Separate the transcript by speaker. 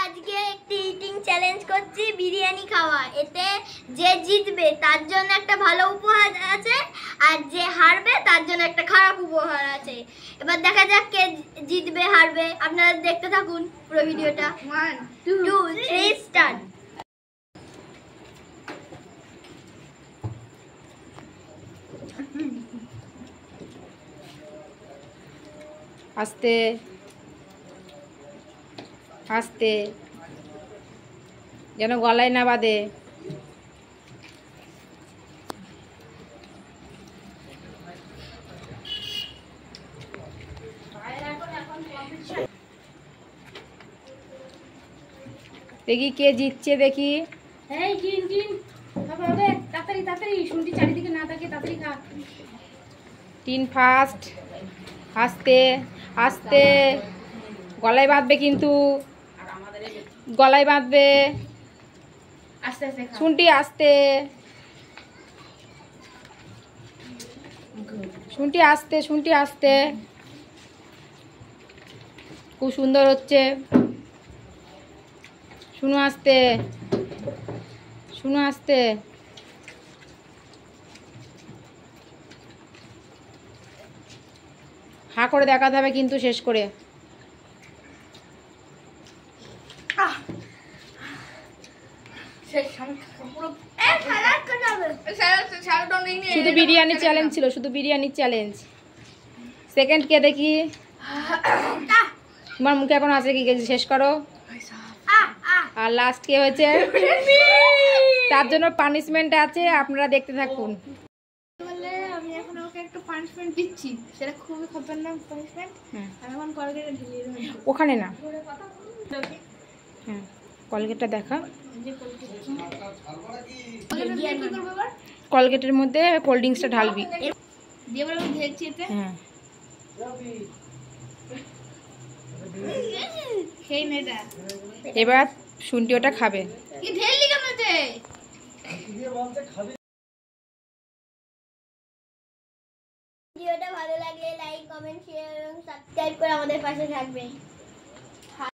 Speaker 1: আজকে একটি eating challenge করছি, বিরিয়ানি খাওয়া। এতে যে জিতবে তার জন্য একটা ভালো উপহার আছে, আর যে হারবে তার জন্য একটা খারাপ উপহার আছে। এবার দেখা যাক কে জিতবে হারবে। আপনারা দেখতে থাকুন পুরো ভিডিওটা। 1 2 3 স্টার্ট।
Speaker 2: আস্তে আস্তে, যেন গলায় না বাঁধে। দেখি কে জিতছে, দেখি।
Speaker 3: এই তাড়াতাড়ি তাড়াতাড়ি, শুনটি চারিদিকে না তাকিয়ে তাড়াতাড়ি খা।
Speaker 2: Tin first. আস্তে আস্তে, গলায় বাঁধবে কিন্তু, গলায় বাঁধবে।
Speaker 3: আস্তে আস্তে খা।
Speaker 2: শুনটি আস্তে, শুনটি আস্তে, শুনটি আস্তে। খুব সুন্দর হচ্ছে। শুনো আস্তে, শুনো আস্তে। হা করে দেখাতে হবে কিন্তু শেষ করে। শুধু বিরিয়ানি চ্যালেঞ্জ ছিল, শুধু বিরিয়ানি চ্যালেঞ্জ। সেকেন্ড কে দেখি? তোমার মুখে এখন আছে কি? শেষ করো। আর লাস্ট কে হয়েছে? তার জন্য পানিশমেন্ট আছে, আপনারা দেখতে থাকুন।
Speaker 3: আমি এখন ওকে একটু পানিশমেন্ট দিচ্ছি, সেটা খুবই খতরনাক পানিশমেন্ট। আমি এখন কলগেটে ঢেলিয়ে দেব।
Speaker 2: ওখানে না, হ্যাঁ কলগেটটা দেখা। কলগেটের মধ্যে কোল্ড ড্রিঙ্কসটা ঢালবি,
Speaker 3: দিয়ে বলে আমি ঢেলছি এতে।
Speaker 2: হ্যাঁ
Speaker 3: খেয়ে নে এটা।
Speaker 2: এবার শুনটি ওটা খাবে।
Speaker 3: কি ঢেললি কেন এতে?
Speaker 1: ভিডিওটা ভালো লাগলে লাইক, কমেন্ট, শেয়ার এবং সাবস্ক্রাইব করে আমাদের পাশে থাকবেন।